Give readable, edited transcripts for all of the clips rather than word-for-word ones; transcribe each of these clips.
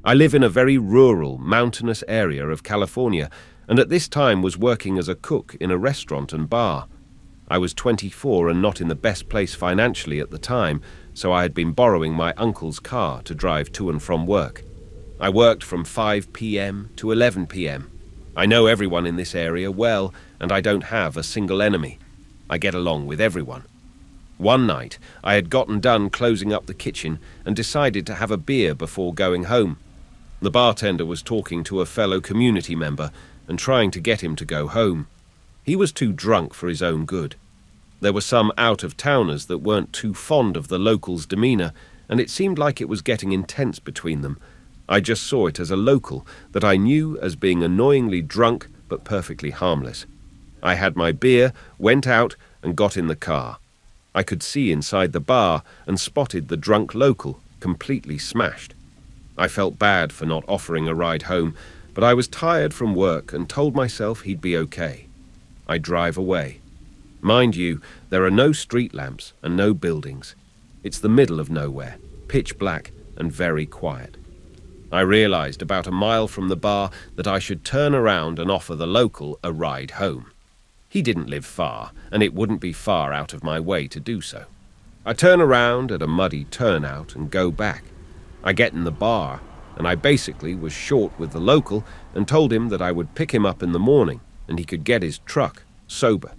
I live in a very rural, mountainous area of California, and at this time was working as a cook in a restaurant and bar. I was 24 and not in the best place financially at the time, so I had been borrowing my uncle's car to drive to and from work. I worked from 5 p.m. to 11 p.m. I know everyone in this area well, and I don't have a single enemy. I get along with everyone. One night, I had gotten done closing up the kitchen and decided to have a beer before going home. The bartender was talking to a fellow community member and trying to get him to go home. He was too drunk for his own good. There were some out-of-towners that weren't too fond of the locals' demeanor, and it seemed like it was getting intense between them. I just saw it as a local that I knew as being annoyingly drunk but perfectly harmless. I had my beer, went out, and got in the car. I could see inside the bar and spotted the drunk local, completely smashed. I felt bad for not offering a ride home, but I was tired from work and told myself he'd be okay. I drive away. Mind you, there are no street lamps and no buildings. It's the middle of nowhere, pitch black and very quiet. I realized about a mile from the bar that I should turn around and offer the local a ride home. He didn't live far, and it wouldn't be far out of my way to do so. I turn around at a muddy turnout and go back. I get in the bar, and I basically was short with the local and told him that I would pick him up in the morning and he could get his truck, sober.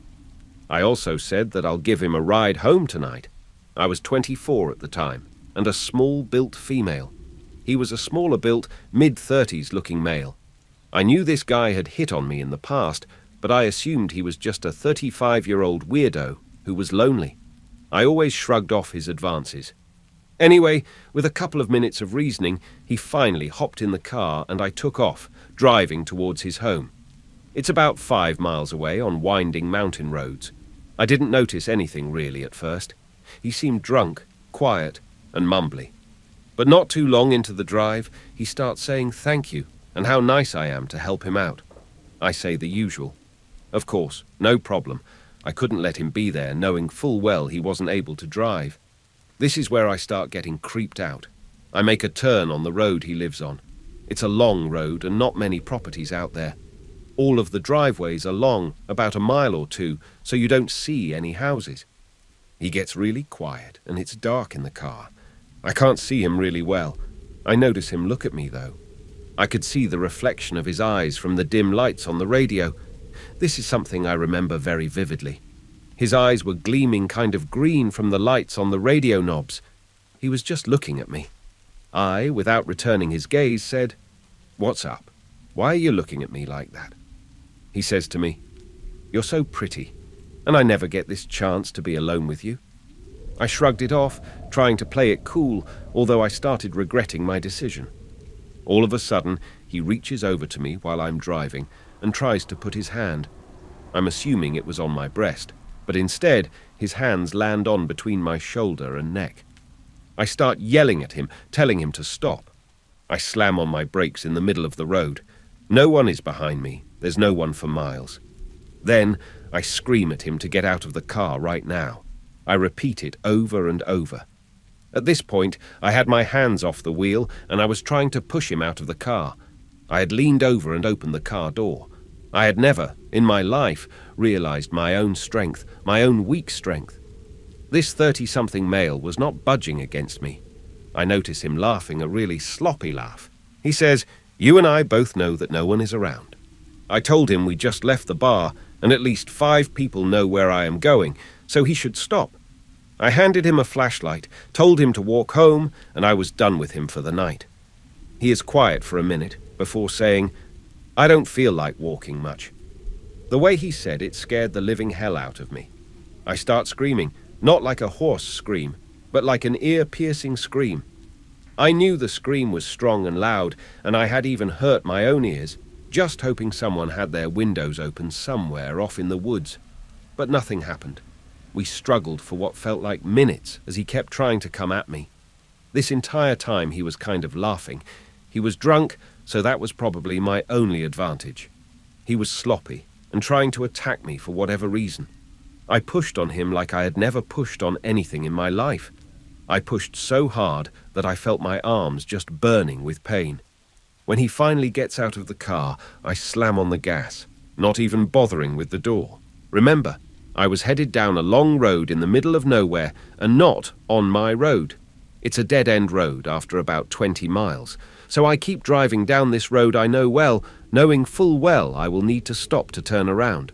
I also said that I'll give him a ride home tonight. I was 24 at the time, and a small-built female. He was a smaller-built, mid-30s looking male. I knew this guy had hit on me in the past, but I assumed he was just a 35-year-old weirdo who was lonely. I always shrugged off his advances. Anyway, with a couple of minutes of reasoning, he finally hopped in the car and I took off, driving towards his home. It's about 5 miles away on winding mountain roads. I didn't notice anything really at first. He seemed drunk, quiet, and mumbly. But not too long into the drive, he starts saying thank you and how nice I am to help him out. I say the usual. Of course, no problem. I couldn't let him be there, knowing full well he wasn't able to drive. This is where I start getting creeped out. I make a turn on the road he lives on. It's a long road and not many properties out there. All of the driveways are long, about a mile or two, so you don't see any houses. He gets really quiet and it's dark in the car. I can't see him really well. I notice him look at me though. I could see the reflection of his eyes from the dim lights on the radio. This is something I remember very vividly. His eyes were gleaming kind of green from the lights on the radio knobs. He was just looking at me. I, without returning his gaze, said, "What's up? Why are you looking at me like that?" He says to me, "You're so pretty, and I never get this chance to be alone with you." I shrugged it off, trying to play it cool, although I started regretting my decision. All of a sudden, he reaches over to me while I'm driving and tries to put his hand. I'm assuming it was on my breast, but instead, his hands land on between my shoulder and neck. I start yelling at him, telling him to stop. I slam on my brakes in the middle of the road. No one is behind me. There's no one for miles. Then, I scream at him to get out of the car right now. I repeat it over and over. At this point, I had my hands off the wheel and I was trying to push him out of the car. I had leaned over and opened the car door. I had never, in my life, realized my own strength, my own weak strength. This 30-something male was not budging against me. I notice him laughing a really sloppy laugh. He says, "You and I both know that no one is around." I told him we just left the bar and at least 5 people know where I am going, so he should stop. I handed him a flashlight, told him to walk home, and I was done with him for the night. He is quiet for a minute before saying, "I don't feel like walking much." The way he said it scared the living hell out of me. I start screaming, not like a horse scream, but like an ear-piercing scream. I knew the scream was strong and loud, and I had even hurt my own ears, just hoping someone had their windows open somewhere off in the woods. But nothing happened. We struggled for what felt like minutes as he kept trying to come at me. This entire time he was kind of laughing. He was drunk, so that was probably my only advantage. He was sloppy and trying to attack me for whatever reason. I pushed on him like I had never pushed on anything in my life. I pushed so hard that I felt my arms just burning with pain. When he finally gets out of the car, I slam on the gas, not even bothering with the door. Remember, I was headed down a long road in the middle of nowhere and not on my road. It's a dead-end road after about 20 miles, so I keep driving down this road I know well, knowing full well I will need to stop to turn around.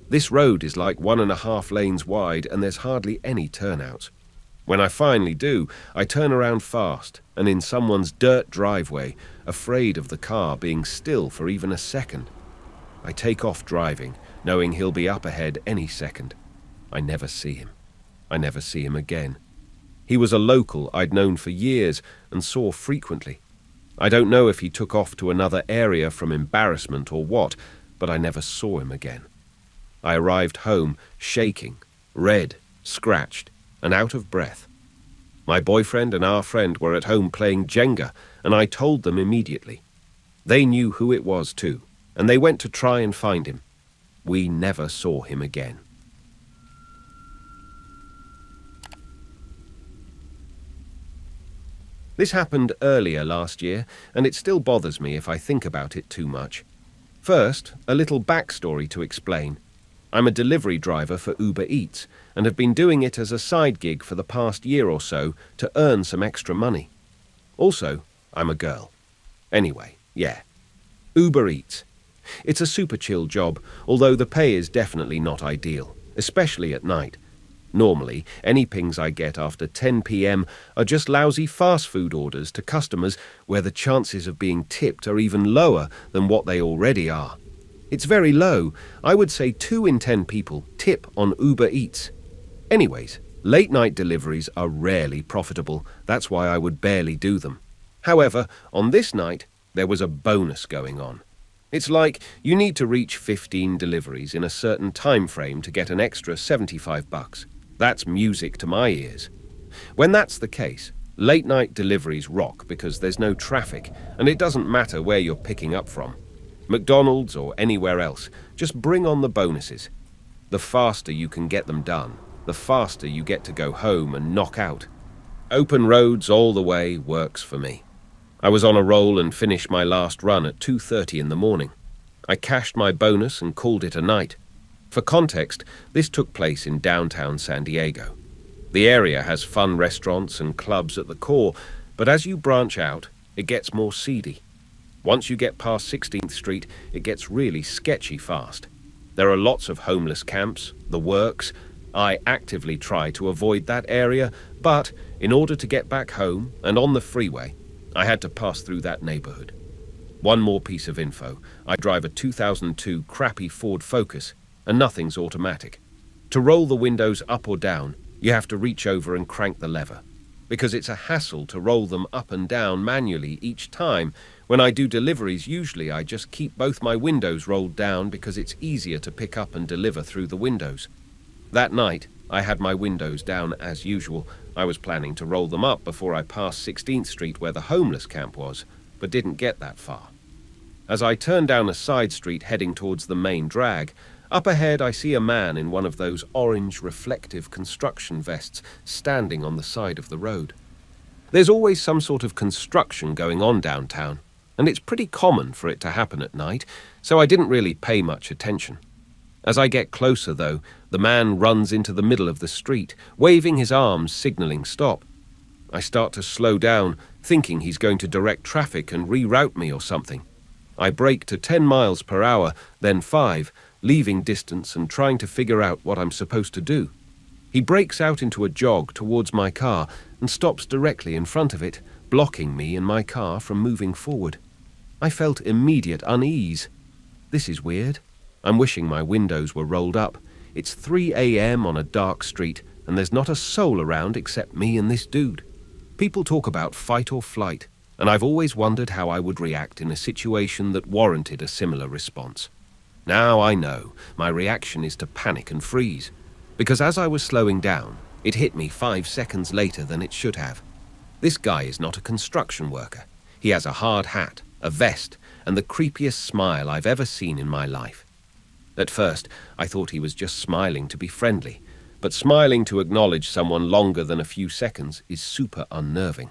This road is like 1.5 lanes wide and there's hardly any turnouts. When I finally do, I turn around fast and in someone's dirt driveway, afraid of the car being still for even a second. I take off driving, knowing he'll be up ahead any second. I never see him. I never see him again. He was a local I'd known for years and saw frequently. I don't know if he took off to another area from embarrassment or what, but I never saw him again. I arrived home shaking, red, scratched, and out of breath. My boyfriend and our friend were at home playing Jenga, and I told them immediately. They knew who it was too, and they went to try and find him. We never saw him again. This happened earlier last year, and it still bothers me if I think about it too much. First, a little backstory to explain. I'm a delivery driver for Uber Eats, and have been doing it as a side gig for the past year or so to earn some extra money. Also, I'm a girl. Anyway, yeah. Uber Eats. It's a super chill job, although the pay is definitely not ideal, especially at night. Normally, any pings I get after 10 p.m. are just lousy fast food orders to customers where the chances of being tipped are even lower than what they already are. It's very low. I would say 2 in 10 people tip on Uber Eats. Anyways, late night deliveries are rarely profitable. That's why I would barely do them. However, on this night, there was a bonus going on. It's like you need to reach 15 deliveries in a certain time frame to get an extra $75. That's music to my ears. When that's the case, late night deliveries rock because there's no traffic and it doesn't matter where you're picking up from. McDonald's or anywhere else, just bring on the bonuses. The faster you can get them done, the faster you get to go home and knock out. Open roads all the way works for me. I was on a roll and finished my last run at 2:30 in the morning. I cashed my bonus and called it a night. For context, this took place in downtown San Diego. The area has fun restaurants and clubs at the core, but as you branch out, it gets more seedy. Once you get past 16th Street, it gets really sketchy fast. There are lots of homeless camps, the works. I actively try to avoid that area, but in order to get back home and on the freeway, I had to pass through that neighborhood. One more piece of info. I drive a 2002 crappy Ford Focus, and nothing's automatic. To roll the windows up or down, you have to reach over and crank the lever. Because it's a hassle to roll them up and down manually each time. When I do deliveries, usually I just keep both my windows rolled down because it's easier to pick up and deliver through the windows. That night, I had my windows down as usual. I was planning to roll them up before I passed 16th Street where the homeless camp was, but didn't get that far. As I turn down a side street heading towards the main drag, up ahead I see a man in one of those orange reflective construction vests standing on the side of the road. There's always some sort of construction going on downtown, and it's pretty common for it to happen at night, so I didn't really pay much attention. As I get closer, though, the man runs into the middle of the street, waving his arms, signaling stop. I start to slow down, thinking he's going to direct traffic and reroute me or something. I brake to 10 miles per hour, then 5, leaving distance and trying to figure out what I'm supposed to do. He breaks out into a jog towards my car and stops directly in front of it, blocking me and my car from moving forward. I felt immediate unease. This is weird. I'm wishing my windows were rolled up. It's 3 a.m. on a dark street, and there's not a soul around except me and this dude. People talk about fight or flight, and I've always wondered how I would react in a situation that warranted a similar response. Now I know my reaction is to panic and freeze, because as I was slowing down, it hit me 5 seconds later than it should have. This guy is not a construction worker. He has a hard hat, a vest, and the creepiest smile I've ever seen in my life. At first, I thought he was just smiling to be friendly, but smiling to acknowledge someone longer than a few seconds is super unnerving.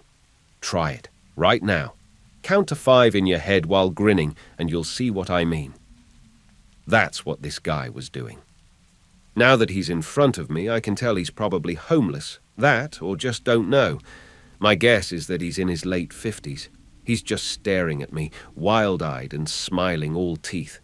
Try it, right now. Count to 5 in your head while grinning, and you'll see what I mean. That's what this guy was doing. Now that he's in front of me, I can tell he's probably homeless. That, or just don't know. My guess is that he's in his late 50s. He's just staring at me, wild-eyed and smiling all teeth.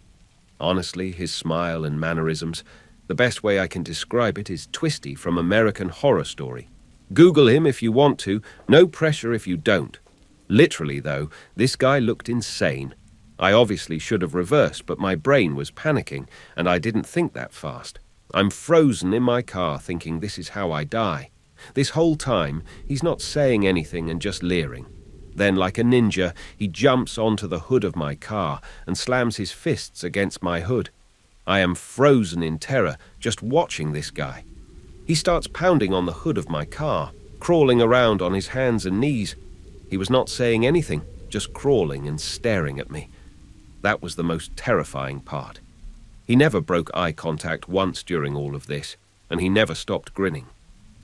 Honestly, his smile and mannerisms, the best way I can describe it is Twisty from American Horror Story. Google him if you want to, no pressure if you don't. Literally, though, this guy looked insane. I obviously should have reversed, but my brain was panicking, and I didn't think that fast. I'm frozen in my car thinking this is how I die. This whole time, he's not saying anything and just leering. Then, like a ninja, he jumps onto the hood of my car and slams his fists against my hood. I am frozen in terror just watching this guy. He starts pounding on the hood of my car, crawling around on his hands and knees. He was not saying anything, just crawling and staring at me. That was the most terrifying part. He never broke eye contact once during all of this, and he never stopped grinning.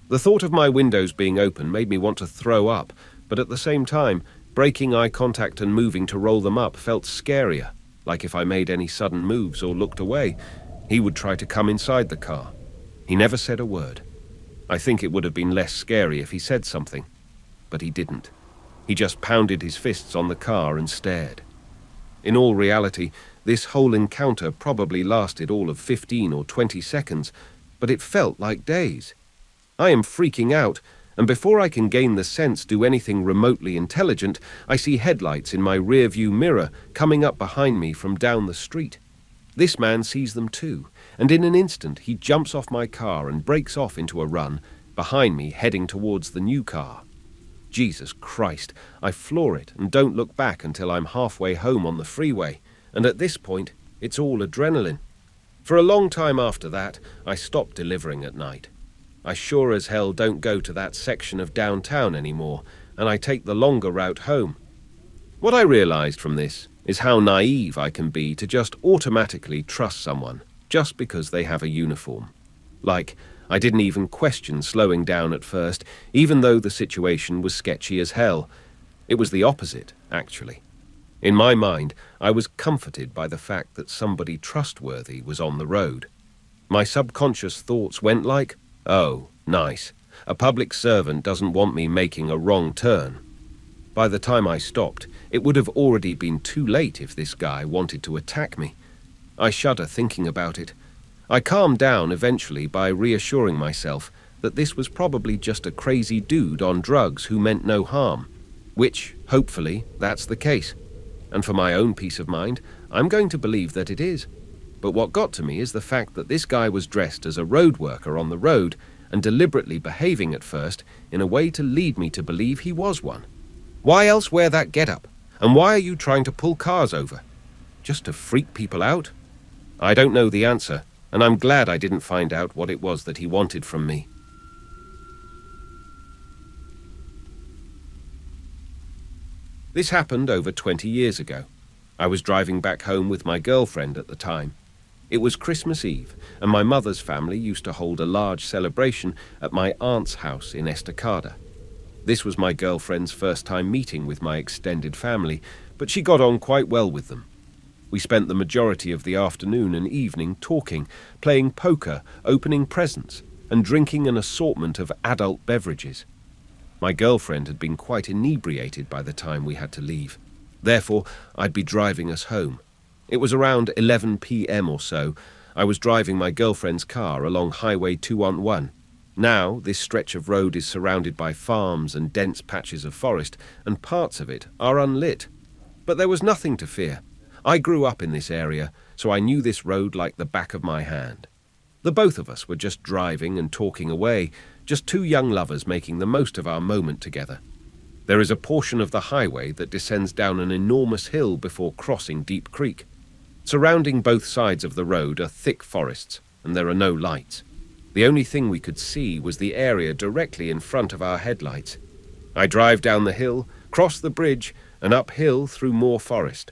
The thought of my windows being open made me want to throw up, but at the same time, breaking eye contact and moving to roll them up felt scarier, like if I made any sudden moves or looked away, he would try to come inside the car. He never said a word. I think it would have been less scary if he said something, but he didn't. He just pounded his fists on the car and stared. In all reality, this whole encounter probably lasted all of 15 or 20 seconds, but it felt like days. I am freaking out, and before I can gain the sense do anything remotely intelligent, I see headlights in my rear-view mirror coming up behind me from down the street. This man sees them too, and in an instant he jumps off my car and breaks off into a run, behind me heading towards the new car. Jesus Christ, I floor it and don't look back until I'm halfway home on the freeway, and at this point, it's all adrenaline. For a long time after that, I stopped delivering at night. I sure as hell don't go to that section of downtown anymore, and I take the longer route home. What I realized from this is how naive I can be to just automatically trust someone just because they have a uniform. Like, I didn't even question slowing down at first, even though the situation was sketchy as hell. It was the opposite, actually. In my mind, I was comforted by the fact that somebody trustworthy was on the road. My subconscious thoughts went like, oh, nice. A public servant doesn't want me making a wrong turn. By the time I stopped, it would have already been too late if this guy wanted to attack me. I shudder thinking about it. I calmed down eventually by reassuring myself that this was probably just a crazy dude on drugs who meant no harm, which, hopefully, that's the case. And for my own peace of mind, I'm going to believe that it is. But what got to me is the fact that this guy was dressed as a road worker on the road and deliberately behaving at first in a way to lead me to believe he was one. Why else wear that getup? And why are you trying to pull cars over? Just to freak people out? I don't know the answer, and I'm glad I didn't find out what it was that he wanted from me. This happened over 20 years ago. I was driving back home with my girlfriend at the time. It was Christmas Eve, and my mother's family used to hold a large celebration at my aunt's house in Estacada. This was my girlfriend's first time meeting with my extended family, but she got on quite well with them. We spent the majority of the afternoon and evening talking, playing poker, opening presents, and drinking an assortment of adult beverages. My girlfriend had been quite inebriated by the time we had to leave. Therefore, I'd be driving us home. It was around 11 p.m. or so. I was driving my girlfriend's car along Highway 211. Now, this stretch of road is surrounded by farms and dense patches of forest, and parts of it are unlit. But there was nothing to fear. I grew up in this area, so I knew this road like the back of my hand. The both of us were just driving and talking away, just two young lovers making the most of our moment together. There is a portion of the highway that descends down an enormous hill before crossing Deep Creek. Surrounding both sides of the road are thick forests, and there are no lights. The only thing we could see was the area directly in front of our headlights. I drive down the hill, cross the bridge, and uphill through more forest.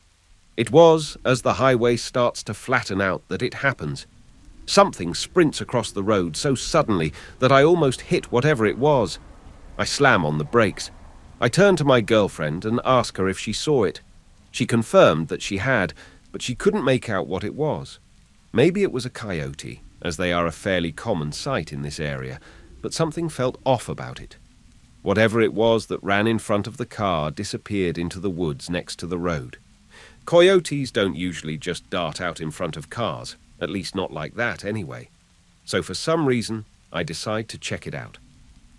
It was, as the highway starts to flatten out, that it happens. Something sprints across the road so suddenly that I almost hit whatever it was. I slam on the brakes. I turned to my girlfriend and asked her if she saw it. She confirmed that she had, but she couldn't make out what it was. Maybe it was a coyote, as they are a fairly common sight in this area, but something felt off about it. Whatever it was that ran in front of the car disappeared into the woods next to the road. Coyotes don't usually just dart out in front of cars, at least not like that anyway. So for some reason, I decide to check it out.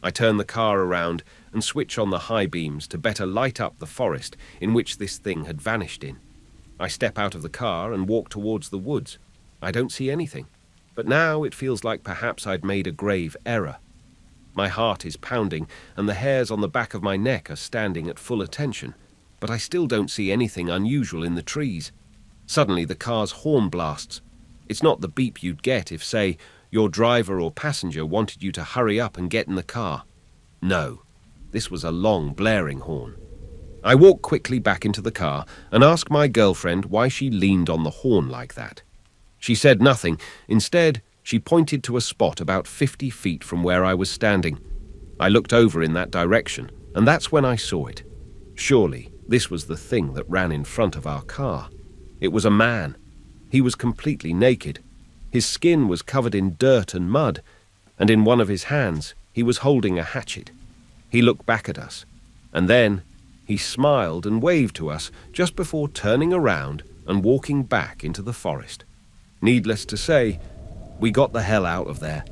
I turn the car around and switch on the high beams to better light up the forest in which this thing had vanished in. I step out of the car and walk towards the woods. I don't see anything, but now it feels like perhaps I'd made a grave error. My heart is pounding and the hairs on the back of my neck are standing at full attention, but I still don't see anything unusual in the trees. Suddenly the car's horn blasts. It's not the beep you'd get if, say, your driver or passenger wanted you to hurry up and get in the car. No, this was a long, blaring horn. I walk quickly back into the car and ask my girlfriend why she leaned on the horn like that. She said nothing. Instead, she pointed to a spot about 50 feet from where I was standing. I looked over in that direction, and that's when I saw it. Surely, this was the thing that ran in front of our car. It was a man. He was completely naked. His skin was covered in dirt and mud, and in one of his hands, he was holding a hatchet. He looked back at us, and then he smiled and waved to us just before turning around and walking back into the forest. Needless to say, we got the hell out of there.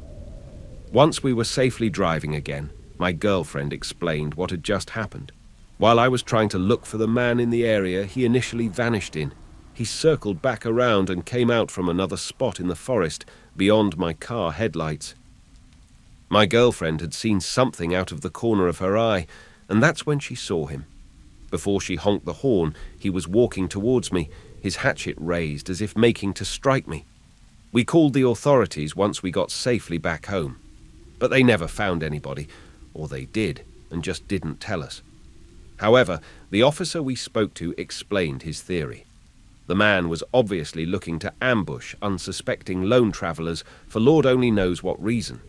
Once we were safely driving again, my girlfriend explained what had just happened. While I was trying to look for the man in the area he initially vanished in, he circled back around and came out from another spot in the forest beyond my car headlights. My girlfriend had seen something out of the corner of her eye, and that's when she saw him. Before she honked the horn, he was walking towards me, his hatchet raised as if making to strike me. We called the authorities once we got safely back home, but they never found anybody, or they did, and just didn't tell us. However, the officer we spoke to explained his theory. The man was obviously looking to ambush unsuspecting lone travelers for Lord only knows what reason.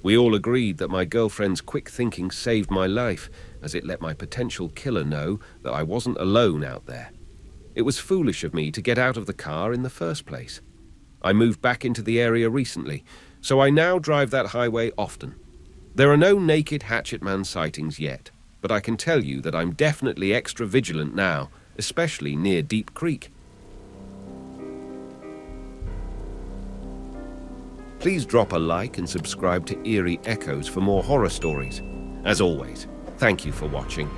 We all agreed that my girlfriend's quick thinking saved my life, as it let my potential killer know that I wasn't alone out there. It was foolish of me to get out of the car in the first place. I moved back into the area recently, so I now drive that highway often. There are no naked hatchet man sightings yet, but I can tell you that I'm definitely extra vigilant now, especially near Deep Creek. Please drop a like and subscribe to Eerie Echoes for more horror stories. As always, thank you for watching.